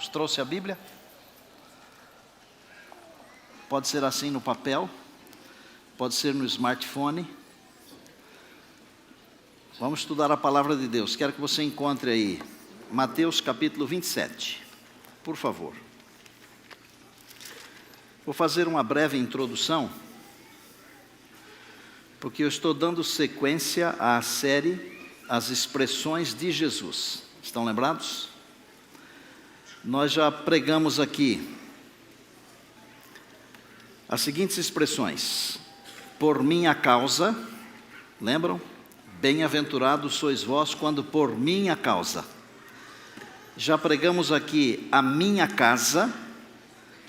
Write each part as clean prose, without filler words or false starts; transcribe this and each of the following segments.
Trouxe a Bíblia? Pode ser assim no papel, pode ser no smartphone. Vamos estudar a palavra de Deus. Quero que você encontre aí Mateus capítulo 27, por favor. Vou fazer uma breve introdução, porque eu estou dando sequência à série As Expressões de Jesus. Estão lembrados? Nós já pregamos aqui as seguintes expressões: por minha causa, lembram? Bem-aventurados sois vós quando por minha causa. Já pregamos aqui a minha casa,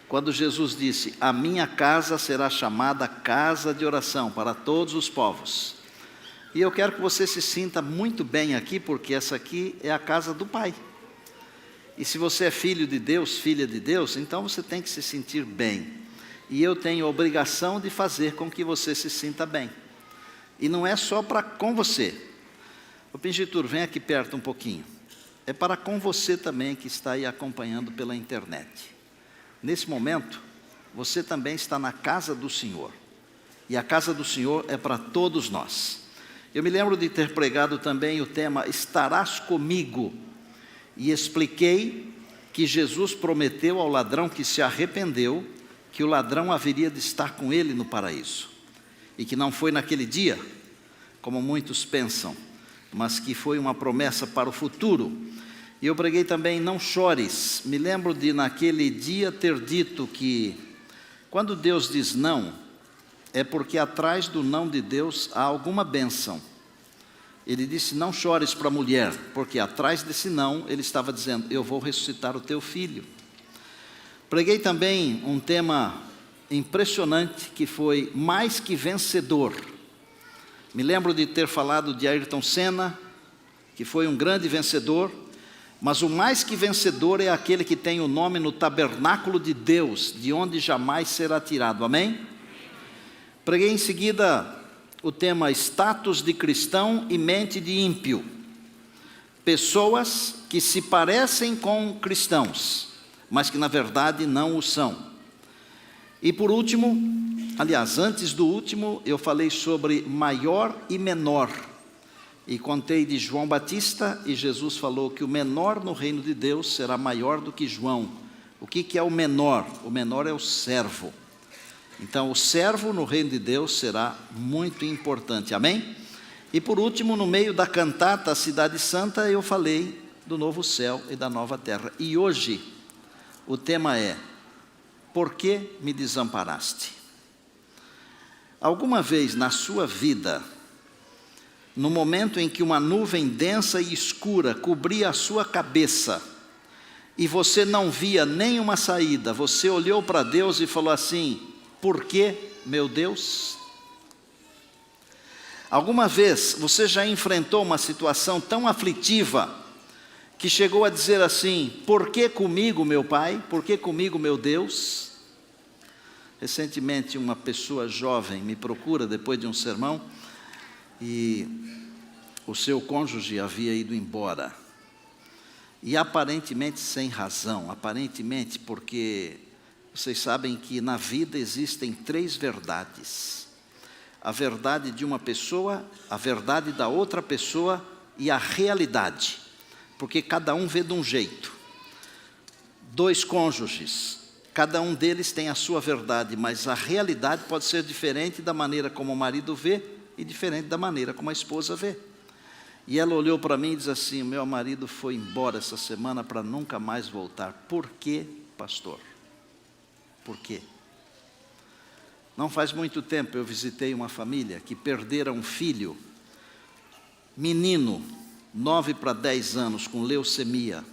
quando Jesus disse: a minha casa será chamada casa de oração para todos os povos. E eu quero que você se sinta muito bem aqui, porque essa aqui é a casa do Pai. E se você é filho de Deus, filha de Deus, então você tem que se sentir bem. E eu tenho a obrigação de fazer com que você se sinta bem. E não é só para com você. O Pingitur, vem aqui perto um pouquinho. É para com você também que está aí acompanhando pela internet. Nesse momento, você também está na casa do Senhor. E a casa do Senhor é para todos nós. Eu me lembro de ter pregado também o tema Estarás comigo. E expliquei que Jesus prometeu ao ladrão que se arrependeu que o ladrão haveria de estar com ele no paraíso. E que não foi naquele dia, como muitos pensam, mas que foi uma promessa para o futuro. E eu preguei também, não chores. Me lembro de naquele dia ter dito que quando Deus diz não, é porque atrás do não de Deus há alguma bênção. Ele disse, não chores para a mulher, porque atrás desse não, ele estava dizendo, eu vou ressuscitar o teu filho. Preguei também um tema impressionante, que foi mais que vencedor. Me lembro de ter falado de Ayrton Senna, que foi um grande vencedor, mas o mais que vencedor é aquele que tem o nome no tabernáculo de Deus, de onde jamais será tirado, amém? Preguei em seguida o tema status de cristão e mente de ímpio. Pessoas que se parecem com cristãos, mas que na verdade não o são. E por último, aliás, antes do último, eu falei sobre maior e menor. E contei de João Batista, e Jesus falou que o menor no reino de Deus será maior do que João. O que é o menor? O menor é o servo. Então, o servo no reino de Deus será muito importante, amém? E por último, no meio da cantata Cidade Santa, eu falei do novo céu e da nova terra. E hoje, o tema é, por que me desamparaste? Alguma vez na sua vida, no momento em que uma nuvem densa e escura cobria a sua cabeça, e você não via nenhuma saída, você olhou para Deus e falou assim, por que, meu Deus? Alguma vez você já enfrentou uma situação tão aflitiva que chegou a dizer assim, por que comigo, meu Pai? Por que comigo, meu Deus? Recentemente uma pessoa jovem me procura depois de um sermão e o seu cônjuge havia ido embora. E aparentemente sem razão, aparentemente porque vocês sabem que na vida existem 3 verdades. A verdade de uma pessoa, a verdade da outra pessoa e a realidade. Porque cada um vê de um jeito. 2 cônjuges, cada um deles tem a sua verdade, mas a realidade pode ser diferente da maneira como o marido vê e diferente da maneira como a esposa vê. E ela olhou para mim e disse assim, meu marido foi embora essa semana para nunca mais voltar. Por quê, pastor? Por quê? Não faz muito tempo eu visitei uma família que perdera um filho, menino, 9 para 10 anos, com leucemia.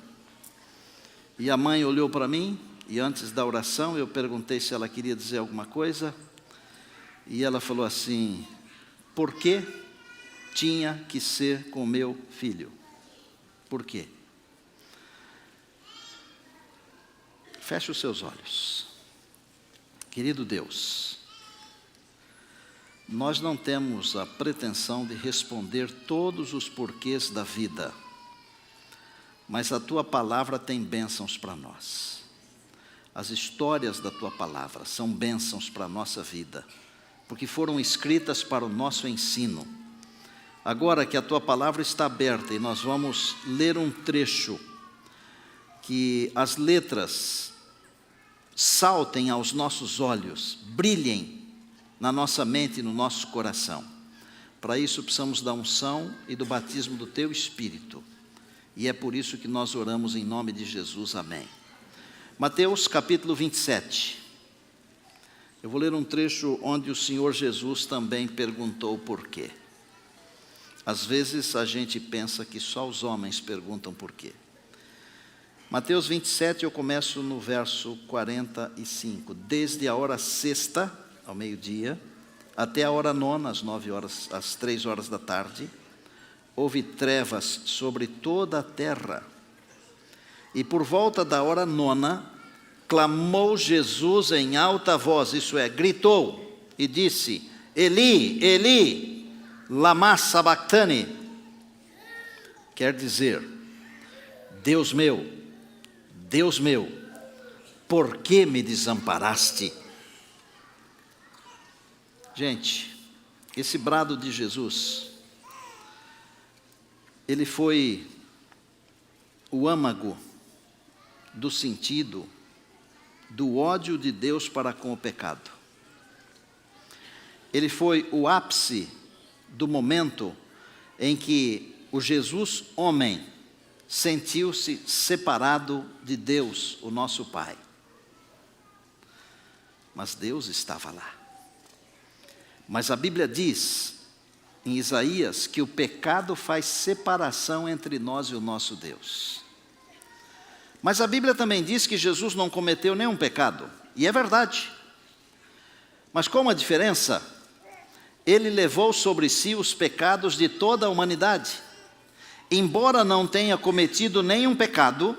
E a mãe olhou para mim, e antes da oração eu perguntei se ela queria dizer alguma coisa, e ela falou assim, por que tinha que ser com meu filho? Por quê? Feche os seus olhos. Querido Deus, nós não temos a pretensão de responder todos os porquês da vida, mas a tua palavra tem bênçãos para nós. As histórias da tua palavra são bênçãos para a nossa vida, porque foram escritas para o nosso ensino. Agora que a tua palavra está aberta e nós vamos ler um trecho, que as letras saltem aos nossos olhos, brilhem na nossa mente e no nosso coração. Para isso precisamos da unção e do batismo do teu Espírito. E é por isso que nós oramos em nome de Jesus, amém. Mateus capítulo 27. Eu vou ler um trecho onde o Senhor Jesus também perguntou por quê. Às vezes a gente pensa que só os homens perguntam por quê. Mateus 27, eu começo no verso 45. Desde a hora sexta, ao meio-dia, até a hora nona, às 3 horas da tarde, houve trevas sobre toda a terra. E por volta da hora nona, clamou Jesus em alta voz, isso é, gritou e disse: Eli, Eli, lama sabachthani. Quer dizer, Deus meu, por que me desamparaste? Gente, esse brado de Jesus, ele foi o âmago do sentido do ódio de Deus para com o pecado. Ele foi o ápice do momento em que o Jesus homem sentiu-se separado de Deus, o nosso Pai. Mas Deus estava lá. Mas a Bíblia diz, em Isaías, que o pecado faz separação entre nós e o nosso Deus. Mas a Bíblia também diz que Jesus não cometeu nenhum pecado, e é verdade. Mas qual a diferença? Ele levou sobre si os pecados de toda a humanidade. Embora não tenha cometido nenhum pecado,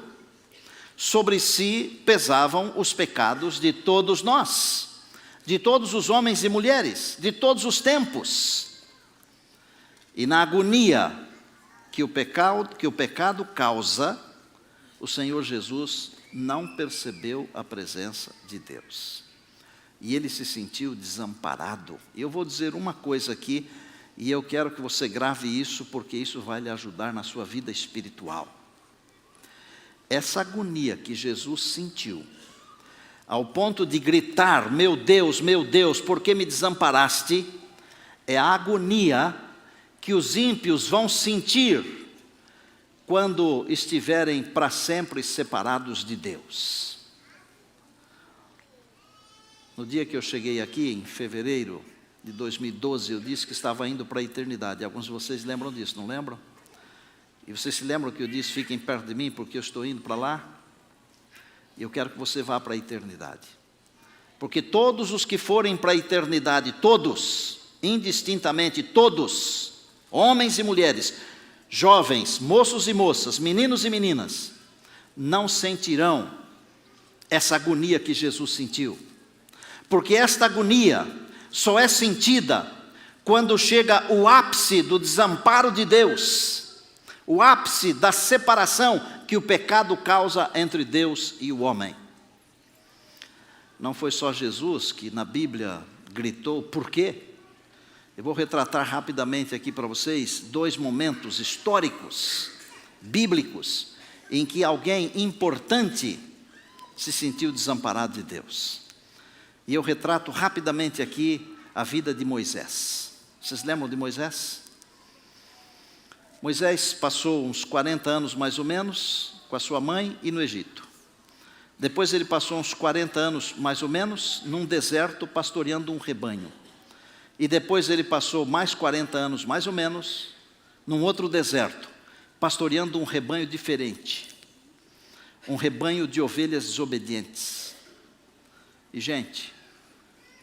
sobre si pesavam os pecados de todos nós, de todos os homens e mulheres, de todos os tempos. E na agonia que o pecado causa, o Senhor Jesus não percebeu a presença de Deus. E ele se sentiu desamparado. E eu vou dizer uma coisa aqui, e eu quero que você grave isso, porque isso vai lhe ajudar na sua vida espiritual. Essa agonia que Jesus sentiu, ao ponto de gritar: meu Deus, por que me desamparaste? É a agonia que os ímpios vão sentir quando estiverem para sempre separados de Deus. No dia que eu cheguei aqui, em fevereiro de 2012, eu disse que estava indo para a eternidade. Alguns de vocês lembram disso, não lembram? E vocês se lembram que eu disse: fiquem perto de mim, porque eu estou indo para lá? E eu quero que você vá para a eternidade. Porque todos os que forem para a eternidade, todos, indistintamente, todos, homens e mulheres, jovens, moços e moças, meninos e meninas, não sentirão essa agonia que Jesus sentiu. Porque esta agonia só é sentida quando chega o ápice do desamparo de Deus, o ápice da separação que o pecado causa entre Deus e o homem. Não foi só Jesus que na Bíblia gritou: por quê? Eu vou retratar rapidamente aqui para vocês 2 momentos históricos, bíblicos, em que alguém importante se sentiu desamparado de Deus. E eu retrato rapidamente aqui a vida de Moisés. Vocês lembram de Moisés? Moisés passou uns 40 anos mais ou menos com a sua mãe e no Egito. Depois ele passou uns 40 anos mais ou menos num deserto pastoreando um rebanho. E depois ele passou mais 40 anos mais ou menos num outro deserto, pastoreando um rebanho diferente. Um rebanho de ovelhas desobedientes. E gente,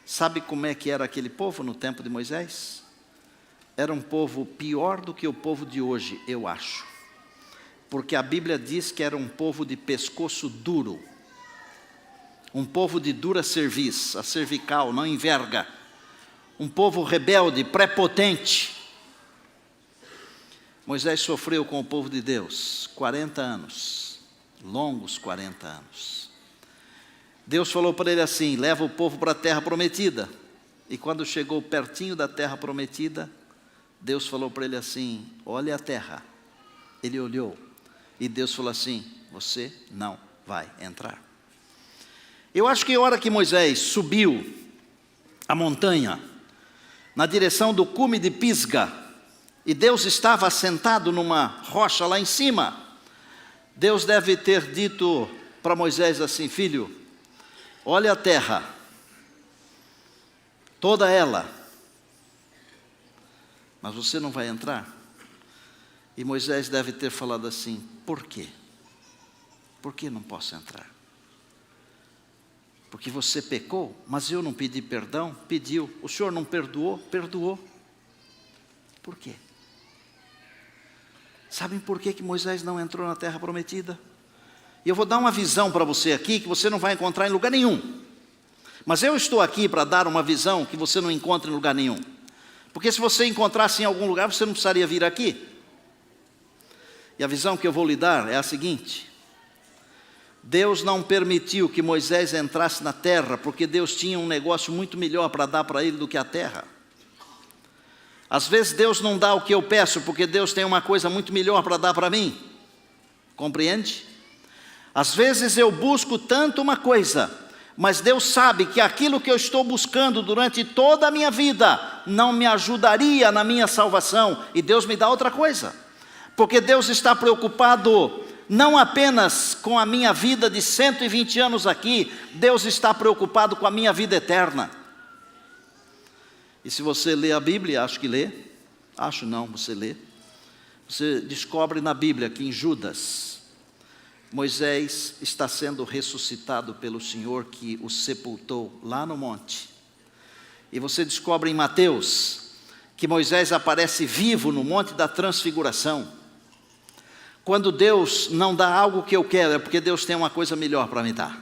sabe como é que era aquele povo no tempo de Moisés? Era um povo pior do que o povo de hoje, eu acho. Porque a Bíblia diz que era um povo de pescoço duro. Um povo de dura cerviz, a cervical não enverga. Um povo rebelde, prepotente. Moisés sofreu com o povo de Deus 40 anos, longos 40 anos. Deus falou para ele assim: leva o povo para a terra prometida. E quando chegou pertinho da terra prometida, Deus falou para ele assim: olha a terra. Ele olhou e Deus falou assim: você não vai entrar. Eu acho que a hora que Moisés subiu a montanha, na direção do cume de Pisga, e Deus estava assentado numa rocha lá em cima, Deus deve ter dito para Moisés assim: filho, olha a terra, toda ela, mas você não vai entrar. E Moisés deve ter falado assim: por quê? Por que não posso entrar? Porque você pecou, mas eu não pedi perdão? Pediu. O Senhor não perdoou? Perdoou. Por quê? Sabem por que Moisés não entrou na terra prometida? E eu vou dar uma visão para você aqui que você não vai encontrar em lugar nenhum. Mas eu estou aqui para dar uma visão que você não encontra em lugar nenhum. Porque se você encontrasse em algum lugar, você não precisaria vir aqui. E a visão que eu vou lhe dar é a seguinte: Deus não permitiu que Moisés entrasse na terra, porque Deus tinha um negócio muito melhor para dar para ele do que a terra. Às vezes Deus não dá o que eu peço, porque Deus tem uma coisa muito melhor para dar para mim. Compreende? Às vezes eu busco tanto uma coisa, mas Deus sabe que aquilo que eu estou buscando durante toda a minha vida não me ajudaria na minha salvação, e Deus me dá outra coisa. Porque Deus está preocupado não apenas com a minha vida de 120 anos aqui, Deus está preocupado com a minha vida eterna. E se você lê a Bíblia, acho que lê, acho não, você lê, você descobre na Bíblia que em Judas, Moisés está sendo ressuscitado pelo Senhor que o sepultou lá no monte. E você descobre em Mateus que Moisés aparece vivo no monte da transfiguração. Quando Deus não dá algo que eu quero, é porque Deus tem uma coisa melhor para me dar.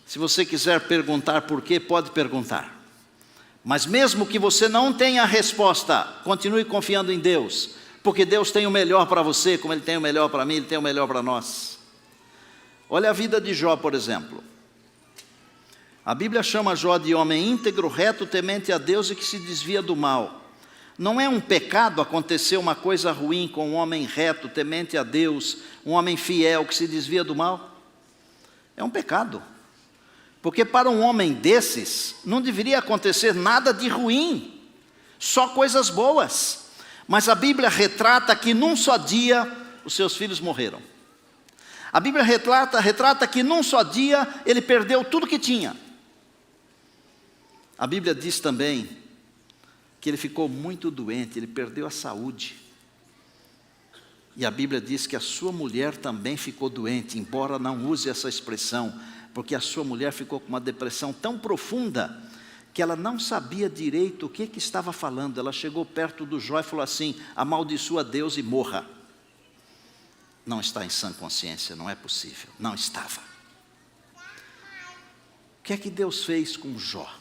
Se você quiser perguntar por quê, pode perguntar. Mas mesmo que você não tenha a resposta, continue confiando em Deus, porque Deus tem o melhor para você, como Ele tem o melhor para mim, Ele tem o melhor para nós. Olha a vida de Jó, por exemplo. A Bíblia chama Jó de homem íntegro, reto, temente a Deus e que se desvia do mal. Não é um pecado acontecer uma coisa ruim com um homem reto, temente a Deus, um homem fiel que se desvia do mal? É um pecado. Porque para um homem desses, não deveria acontecer nada de ruim, só coisas boas. Mas a Bíblia retrata que num só dia os seus filhos morreram. A Bíblia retrata que num só dia ele perdeu tudo que tinha. A Bíblia diz também que ele ficou muito doente, ele perdeu a saúde. E a Bíblia diz que a sua mulher também ficou doente, embora não use essa expressão, porque a sua mulher ficou com uma depressão tão profunda que ela não sabia direito o que estava falando. Ela chegou perto do Jó e falou assim: amaldiçoa Deus e morra. Não está em sã consciência, não é possível, não estava. O que é que Deus fez com Jó?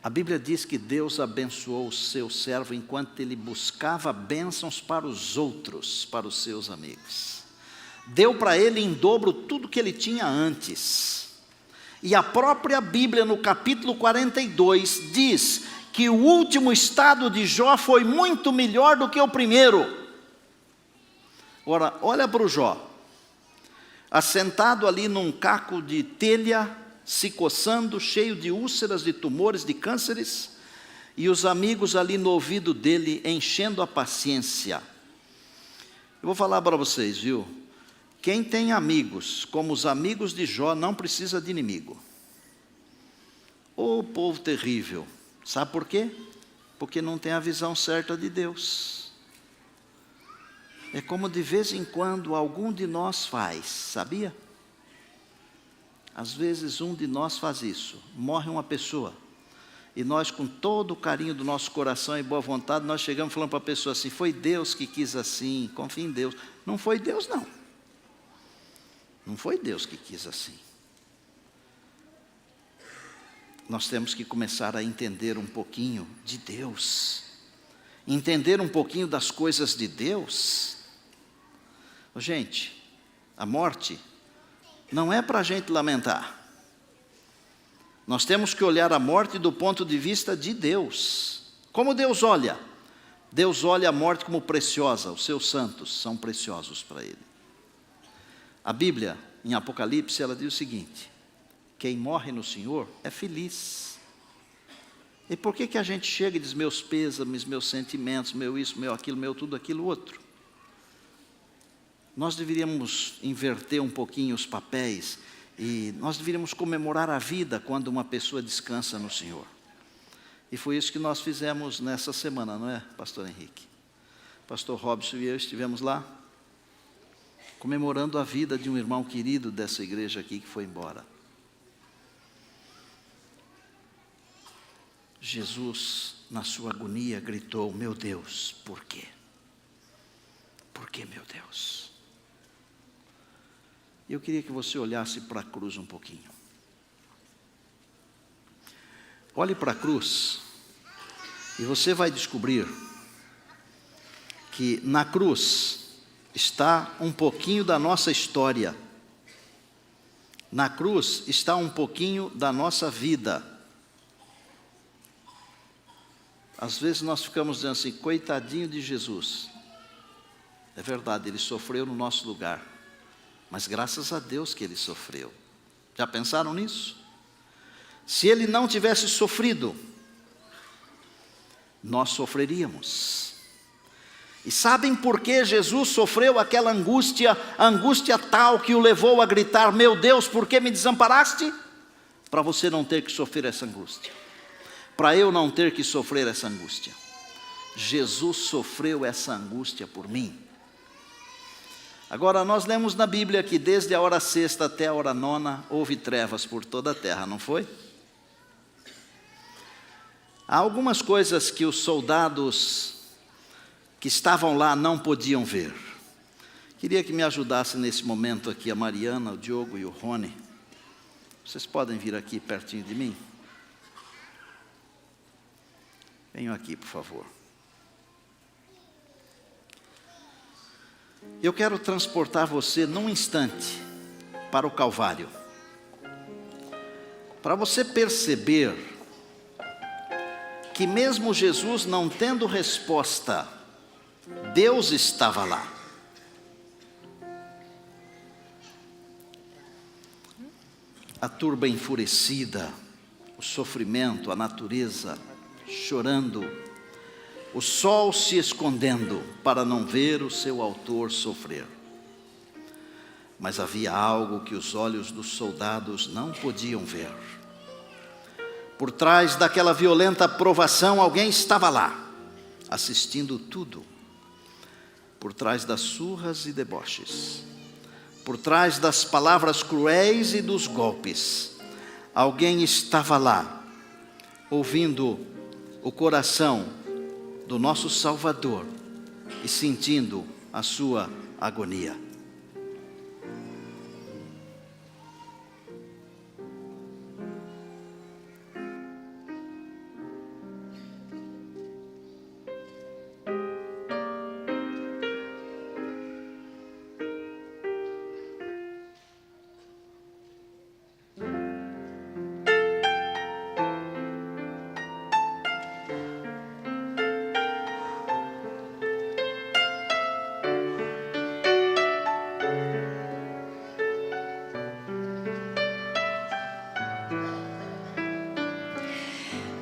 A Bíblia diz que Deus abençoou o seu servo enquanto ele buscava bênçãos para os outros, para os seus amigos. Deu para ele em dobro tudo que ele tinha antes. E a própria Bíblia, no capítulo 42, diz que o último estado de Jó foi muito melhor do que o primeiro. Ora, olha para o Jó, assentado ali num caco de telha, se coçando, cheio de úlceras, de tumores, de cânceres, e os amigos ali no ouvido dele, enchendo a paciência. Eu vou falar para vocês, viu? Quem tem amigos, como os amigos de Jó, não precisa de inimigo. Ô povo terrível, sabe por quê? Porque não tem a visão certa de Deus. É como de vez em quando algum de nós faz, sabia? Às vezes um de nós faz isso, morre uma pessoa, e nós com todo o carinho do nosso coração e boa vontade, nós chegamos falando para a pessoa assim: foi Deus que quis assim, confia em Deus. Não foi Deus não, não foi Deus que quis assim. Nós temos que começar a entender um pouquinho de Deus, entender um pouquinho das coisas de Deus. Gente, a morte não é para a gente lamentar. Nós temos que olhar a morte do ponto de vista de Deus. Como Deus olha? Deus olha a morte como preciosa, os seus santos são preciosos para Ele. A Bíblia, em Apocalipse, ela diz o seguinte: quem morre no Senhor é feliz. E por que a gente chega e diz meus pêsames, meus sentimentos, meu isso, meu aquilo, meu tudo, aquilo outro? Nós deveríamos inverter um pouquinho os papéis e nós deveríamos comemorar a vida quando uma pessoa descansa no Senhor. E foi isso que nós fizemos nessa semana, não é, pastor Henrique? Pastor Robson e eu estivemos lá, comemorando a vida de um irmão querido dessa igreja aqui que foi embora. Jesus, na sua agonia, gritou: meu Deus, por quê? Por que, meu Deus? Eu queria que você olhasse para a cruz um pouquinho. Olhe para a cruz e você vai descobrir que na cruz está um pouquinho da nossa história. Na cruz está um pouquinho da nossa vida. Às vezes nós ficamos dizendo assim: coitadinho de Jesus. É verdade, Ele sofreu no nosso lugar. Mas graças a Deus que Ele sofreu. Já pensaram nisso? Se Ele não tivesse sofrido, nós sofreríamos. E sabem por que Jesus sofreu aquela angústia, a angústia tal que o levou a gritar: meu Deus, por que me desamparaste? Para você não ter que sofrer essa angústia. Para eu não ter que sofrer essa angústia. Jesus sofreu essa angústia por mim. Agora, nós lemos na Bíblia que desde a hora sexta até a hora nona, houve trevas por toda a terra, não foi? Há algumas coisas que os soldados que estavam lá não podiam ver. Queria que me ajudasse nesse momento aqui a Mariana, o Diogo e o Rony. Vocês podem vir aqui pertinho de mim? Venham aqui, por favor. Eu quero transportar você num instante para o Calvário, para você perceber que mesmo Jesus não tendo resposta, Deus estava lá. A turba enfurecida, o sofrimento, a natureza chorando, o sol se escondendo para não ver o seu autor sofrer. Mas havia algo que os olhos dos soldados não podiam ver. Por trás daquela violenta provação, alguém estava lá, assistindo tudo. Por trás das surras e deboches, por trás das palavras cruéis e dos golpes, alguém estava lá, ouvindo o coração do nosso Salvador e sentindo a sua agonia.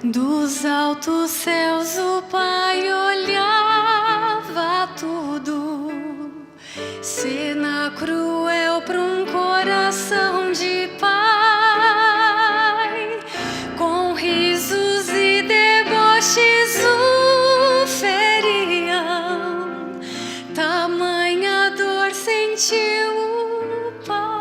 Dos altos céus o Pai olhava tudo, cena cruel para um coração de pai, com risos e deboches o feriam, tamanha dor sentiu o Pai.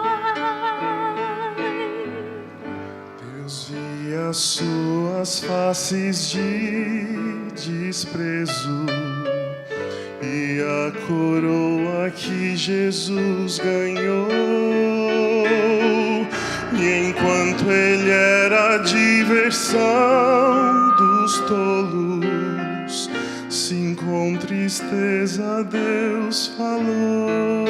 Deus via suas faces de desprezo e a coroa que Jesus ganhou. E enquanto ele era a diversão dos tolos, Assim com tristeza Deus falou: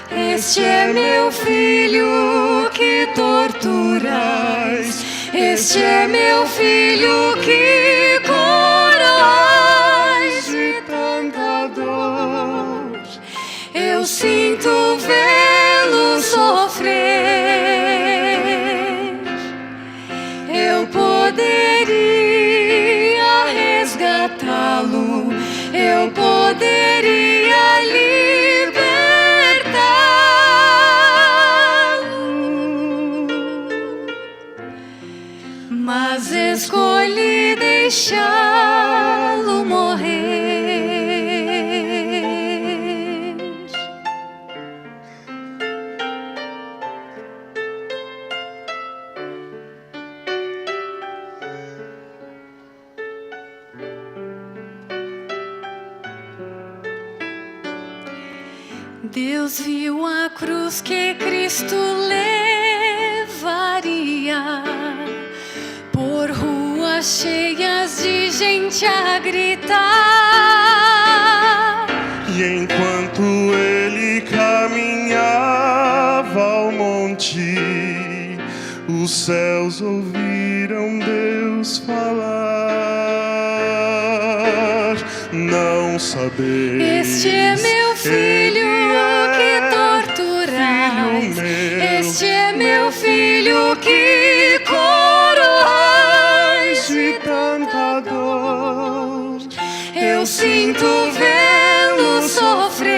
Este é meu filho que torturais, este é meu filho que coroais de tanta dor. Eu sinto vê-lo sofrer. Eu poderia resgatá-lo, eu poderia libertá-lo, mas escolhi deixá-lo morrer. Deus viu a cruz que Cristo levaria por ruas cheias de gente a gritar. E enquanto ele caminhava ao monte, os céus ouviram Deus falar: não sabeis, Este é meu filho que torturais, este é meu filho que coroais de tanta dor. Eu sinto vê-lo sofrer.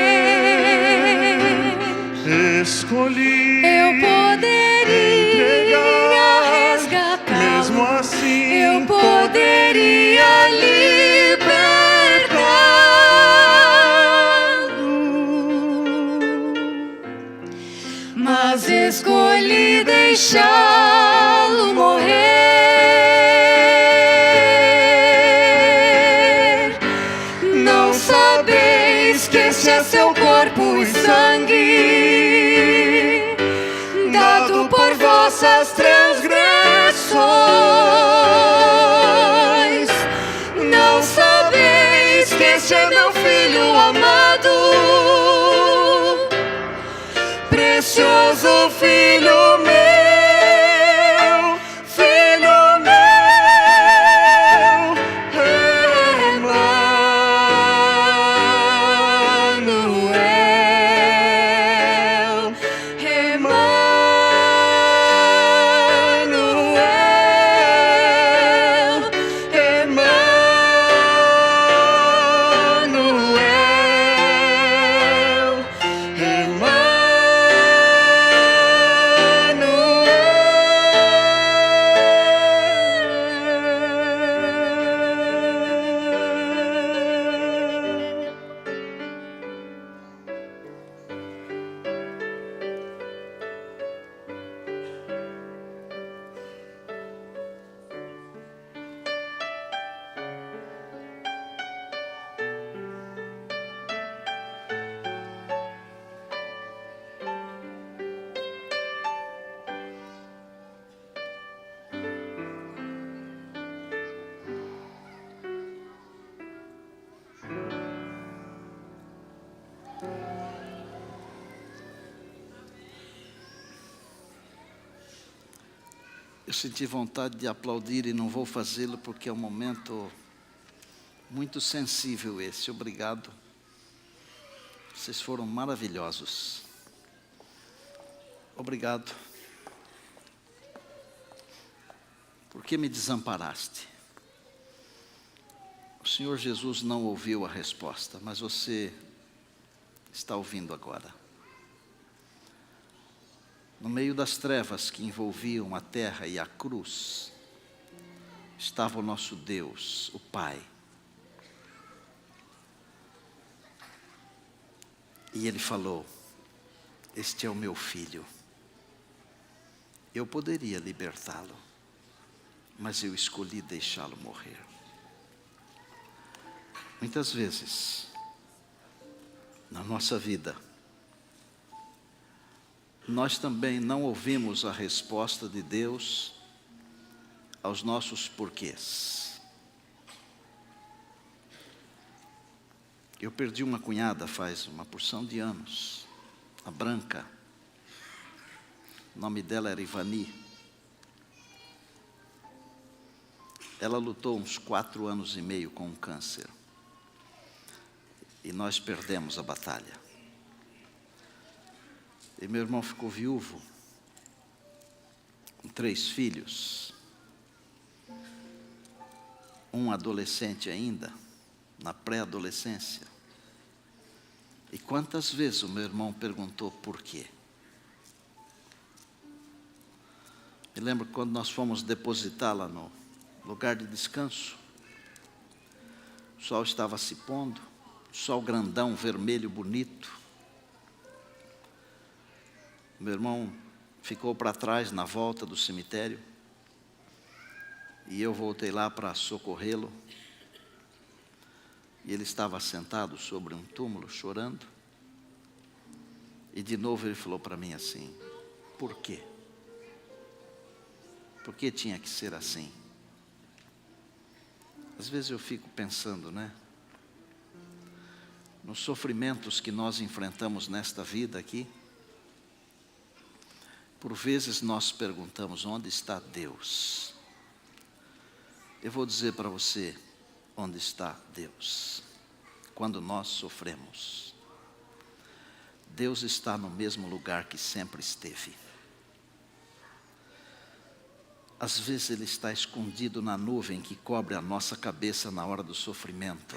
Escolhi Eu poderia resgatá-lo, mesmo assim eu poderia libertá-lo, mas escolhi deixá-lo morrer. Não sabeis que este é seu corpo e sangue, dado por vossas transgressões. Não sabeis que este é meu filho amado, precioso filho meu, filho meu, Emanuel, Emanuel, Emanuel, Eu senti vontade de aplaudir e não vou fazê-lo porque é um momento muito sensível esse. Obrigado. Vocês foram maravilhosos. Obrigado. Por que me desamparaste? O Senhor Jesus não ouviu a resposta, mas você está ouvindo agora. No meio das trevas que envolviam a terra e a cruz, estava o nosso Deus, o Pai. E Ele falou: este é o meu filho. Eu poderia libertá-lo, mas eu escolhi deixá-lo morrer. Muitas vezes, na nossa vida, nós também não ouvimos a resposta de Deus aos nossos porquês. Eu perdi uma cunhada faz uma porção de anos, a Branca. O nome dela era Ivani. Ela lutou uns 4 anos e meio com um câncer. E nós perdemos a batalha. E meu irmão ficou viúvo, com 3 filhos. Um adolescente ainda, na pré-adolescência. E quantas vezes o meu irmão perguntou por quê? Me lembro quando nós fomos depositá-la no lugar de descanso. O sol estava se pondo, sol grandão, vermelho, bonito. Meu irmão ficou para trás na volta do cemitério. E eu voltei lá para socorrê-lo. E ele estava sentado sobre um túmulo, chorando. E de novo ele falou para mim assim: por quê? Por que tinha que ser assim? Às vezes eu fico pensando, né? Nos sofrimentos que nós enfrentamos nesta vida aqui. Por vezes nós perguntamos: onde está Deus? Eu vou dizer para você onde está Deus. Quando nós sofremos, Deus está no mesmo lugar que sempre esteve. Às vezes Ele está escondido na nuvem que cobre a nossa cabeça na hora do sofrimento.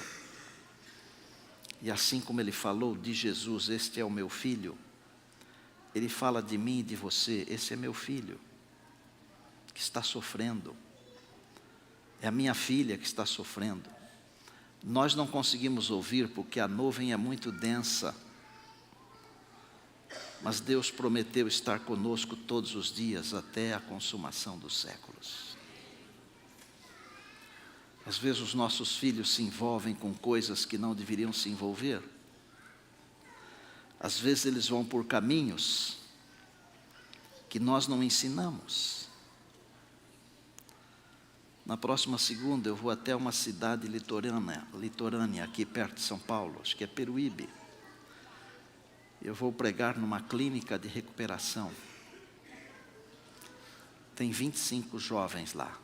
E assim como Ele falou de Jesus: este é o meu filho, Ele fala de mim e de você: esse é meu filho, que está sofrendo. É a minha filha que está sofrendo. Nós não conseguimos ouvir porque a nuvem é muito densa. Mas Deus prometeu estar conosco todos os dias até a consumação dos séculos. Às vezes os nossos filhos se envolvem com coisas que não deveriam se envolver. Às vezes eles vão por caminhos que nós não ensinamos. Na próxima segunda eu vou até uma cidade litorânea, aqui perto de São Paulo, acho que é Peruíbe. Eu vou pregar numa clínica de recuperação. Tem 25 jovens lá.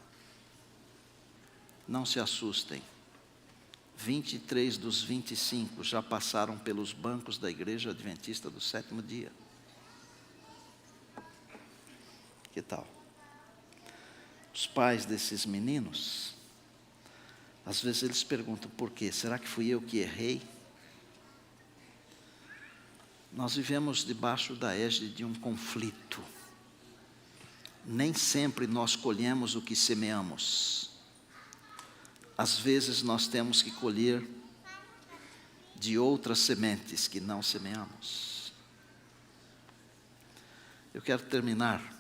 Não se assustem. 23 dos 25 já passaram pelos bancos da Igreja Adventista do Sétimo Dia. Que tal? Os pais desses meninos, às vezes eles perguntam: por quê? Será que fui eu que errei? Nós vivemos debaixo da égide de um conflito. Nem sempre nós colhemos o que semeamos. Às vezes nós temos que colher de outras sementes que não semeamos. Eu quero terminar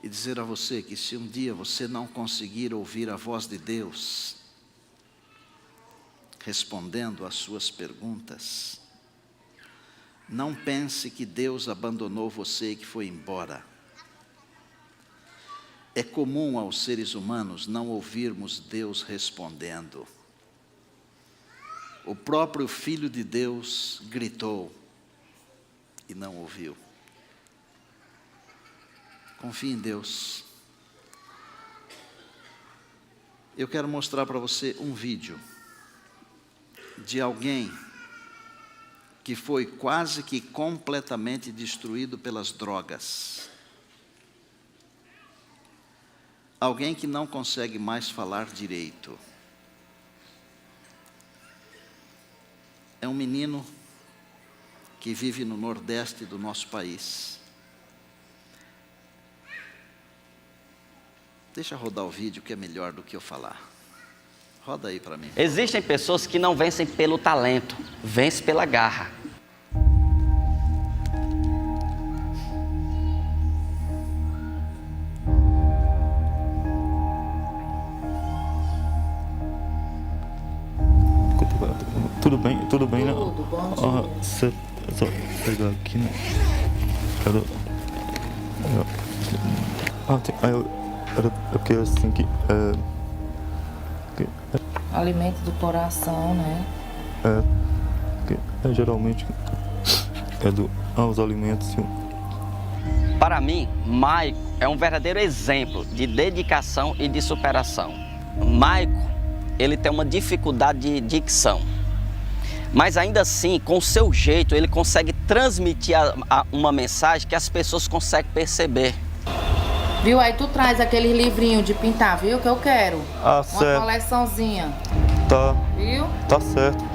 e dizer a você que se um dia você não conseguir ouvir a voz de Deus respondendo às suas perguntas, não pense que Deus abandonou você e que foi embora. É comum aos seres humanos não ouvirmos Deus respondendo. O próprio Filho de Deus gritou e não ouviu. Confie em Deus. Eu quero mostrar para você um vídeo de alguém que foi quase que completamente destruído pelas drogas. Alguém que não consegue mais falar direito. É um menino que vive no nordeste do nosso país. Deixa rodar o vídeo que é melhor do que eu falar. Roda aí para mim. Existem pessoas que não vencem pelo talento, vencem pela garra. Tudo bem, né? Tudo, bom dia. Só pegar aqui, né? É porque assim que... Alimento do coração, né? Geralmente os alimentos... Para mim, Maico é um verdadeiro exemplo de dedicação e de superação. Maico, ele tem uma dificuldade de dicção, mas ainda assim, com o seu jeito, ele consegue transmitir uma mensagem que as pessoas conseguem perceber. Viu? Aí tu traz aquele livrinho de pintar, viu? Que eu quero. Uma certo. coleçãozinha. Tá, Viu? tá certo.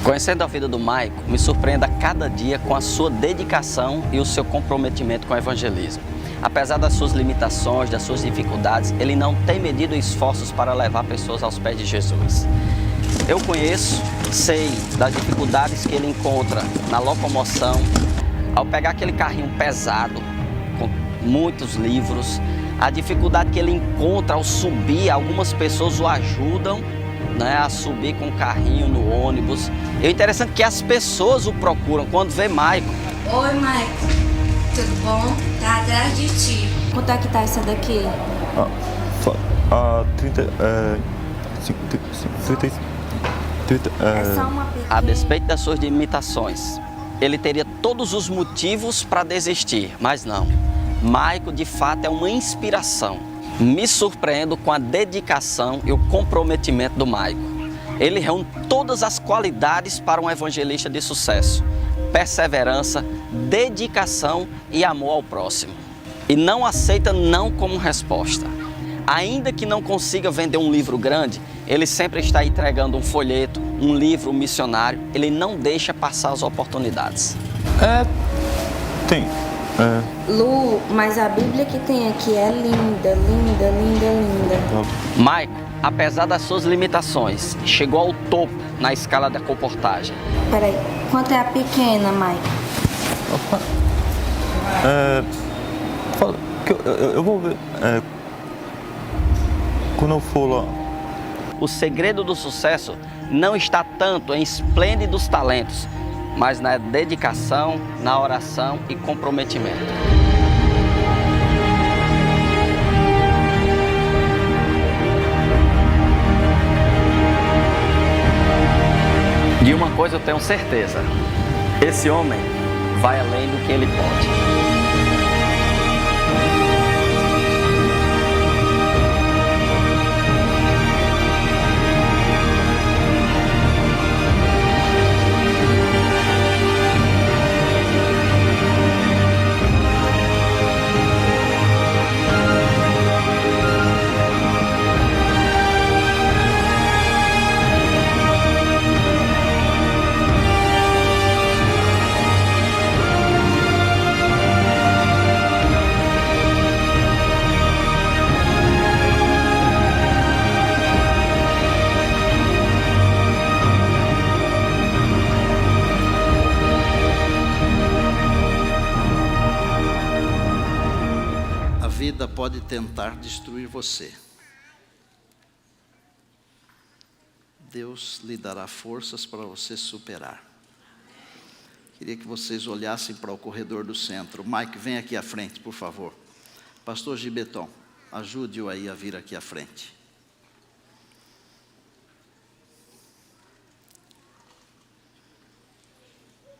Conhecendo a vida do Maico, me surpreende a cada dia com a sua dedicação e o seu comprometimento com o evangelismo. Apesar das suas limitações, das suas dificuldades, ele não tem medido esforços para levar pessoas aos pés de Jesus. Eu conheço, sei das dificuldades que ele encontra na locomoção, ao pegar aquele carrinho pesado, com muitos livros, a dificuldade que ele encontra ao subir, algumas pessoas o ajudam, né, a subir com o carrinho no ônibus. E o interessante é que as pessoas o procuram quando vê Maico. Oi, Maico. Tudo bom? Tá atrás de ti. Quanto é que tá essa daqui? 30, É só uma pequena. A despeito das suas limitações, ele teria todos os motivos para desistir, mas não. Maico, de fato, é uma inspiração. Me surpreendo com a dedicação e o comprometimento do Maico. Ele reúne todas as qualidades para um evangelista de sucesso: perseverança, dedicação e amor ao próximo. E não aceita não como resposta. Ainda que não consiga vender um livro grande, ele sempre está entregando um folheto, um livro missionário. Ele não deixa passar as oportunidades. Tem. Lu, mas a Bíblia que tem aqui é linda, linda, linda, linda. Maico, apesar das suas limitações, chegou ao topo na escala da comportagem. Peraí, quanto é a pequena, Maico? Fala, que eu vou ver. Quando eu for lá. O segredo do sucesso não está tanto em esplêndidos talentos, mas na dedicação, na oração e comprometimento. De uma coisa eu tenho certeza: esse homem vai além do que ele pode. A vida pode tentar destruir você. Deus lhe dará forças para você superar. Queria que vocês olhassem para o corredor do centro. Mike, vem aqui à frente, por favor. Pastor Gibeton, ajude-o aí a vir aqui à frente.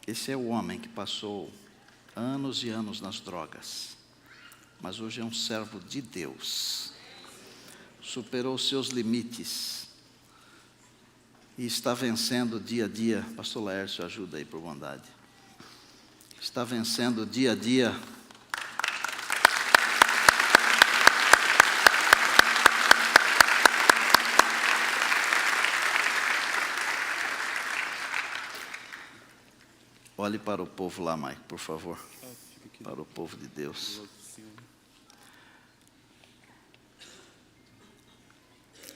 Esse é o homem que passou anos e anos nas drogas, mas hoje é um servo de Deus. Superou seus limites e está vencendo dia a dia. Pastor Laércio, ajuda aí por bondade. Está vencendo dia a dia. Olhe para o povo lá, Mike, por favor. Para o povo de Deus.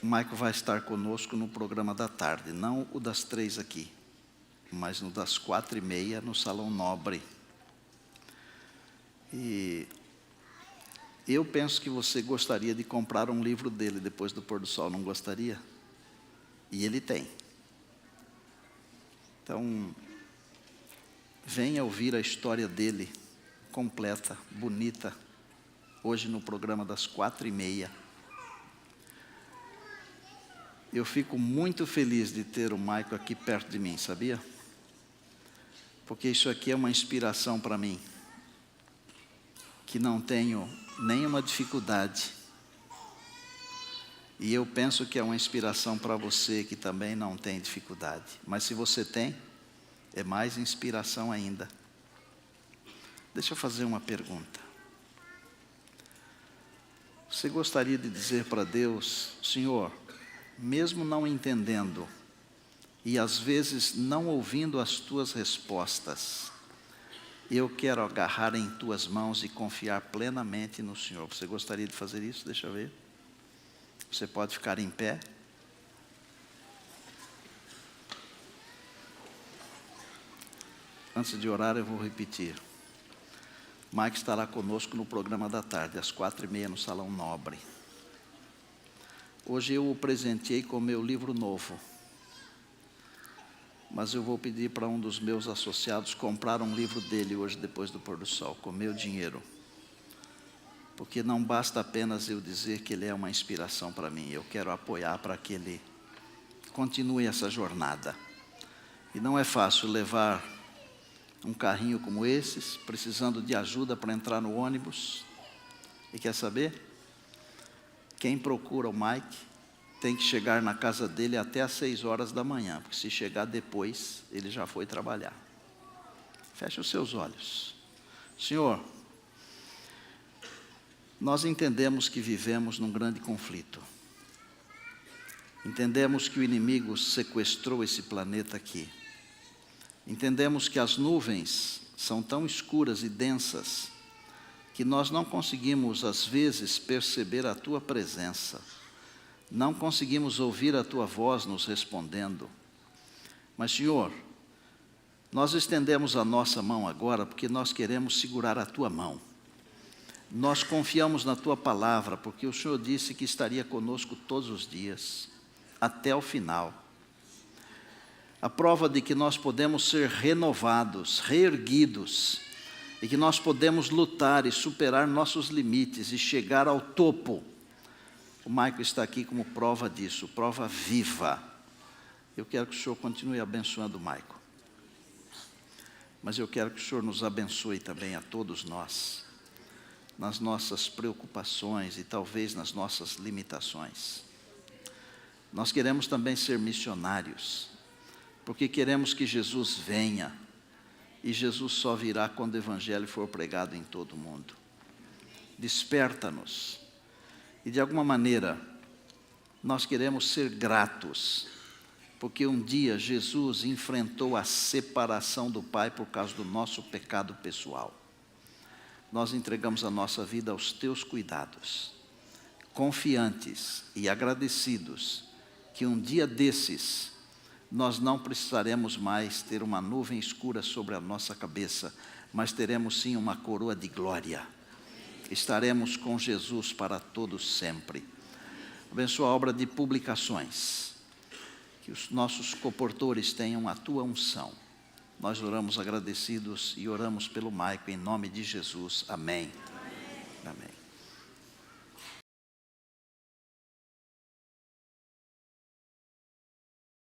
O Maico vai estar conosco no programa da tarde, não o das 3 aqui, mas no das 4h30 no Salão Nobre. E eu penso que você gostaria de comprar um livro dele depois do pôr do sol, não gostaria? E ele tem. Então, venha ouvir a história dele, completa, bonita. hoje no programa das 4h30. Eu fico muito feliz de ter o Maico aqui perto de mim, sabia? Porque isso aqui é uma inspiração para mim, que não tenho nenhuma dificuldade. E eu penso que é uma inspiração para você que também não tem dificuldade. Mas se você tem, é mais inspiração ainda. Deixa eu fazer uma pergunta. Você gostaria de dizer para Deus: Senhor, mesmo não entendendo, e às vezes não ouvindo as tuas respostas, eu quero agarrar em tuas mãos e confiar plenamente no Senhor. Você gostaria de fazer isso? Deixa eu ver. Você pode ficar em pé. Antes de orar, eu vou repetir. Mike estará conosco no programa da tarde, às 4h30, no Salão Nobre. Hoje eu o presenteei com meu livro novo. Mas eu vou pedir para um dos meus associados comprar um livro dele hoje, depois do pôr do sol, com meu dinheiro. Porque não basta apenas eu dizer que ele é uma inspiração para mim. Eu quero apoiar para que ele continue essa jornada. E não é fácil levar um carrinho como esses, precisando de ajuda para entrar no ônibus. E quer saber? Quem procura o Mike tem que chegar na casa dele até às 6h da manhã, porque se chegar depois, ele já foi trabalhar. Feche os seus olhos. Senhor, nós entendemos que vivemos num grande conflito. Entendemos que o inimigo sequestrou esse planeta aqui. Entendemos que as nuvens são tão escuras e densas que nós não conseguimos, às vezes, perceber a Tua presença. Não conseguimos ouvir a Tua voz nos respondendo. Mas, Senhor, nós estendemos a nossa mão agora porque nós queremos segurar a Tua mão. Nós confiamos na Tua palavra porque o Senhor disse que estaria conosco todos os dias, até o final. A prova de que nós podemos ser renovados, reerguidos, e que nós podemos lutar e superar nossos limites e chegar ao topo. O Maico está aqui como prova disso, prova viva. Eu quero que o Senhor continue abençoando o Maico. Mas eu quero que o Senhor nos abençoe também a todos nós, nas nossas preocupações e talvez nas nossas limitações. Nós queremos também ser missionários, porque queremos que Jesus venha, e Jesus só virá quando o Evangelho for pregado em todo o mundo. Desperta-nos, e de alguma maneira, nós queremos ser gratos, porque um dia Jesus enfrentou a separação do Pai por causa do nosso pecado pessoal. Nós entregamos a nossa vida aos Teus cuidados, confiantes e agradecidos, que um dia desses, nós não precisaremos mais ter uma nuvem escura sobre a nossa cabeça, mas teremos sim uma coroa de glória. Estaremos com Jesus para todos sempre. Abençoa a obra de publicações, que os nossos comportores tenham a Tua unção. Nós oramos agradecidos e oramos pelo Maico em nome de Jesus. Amém.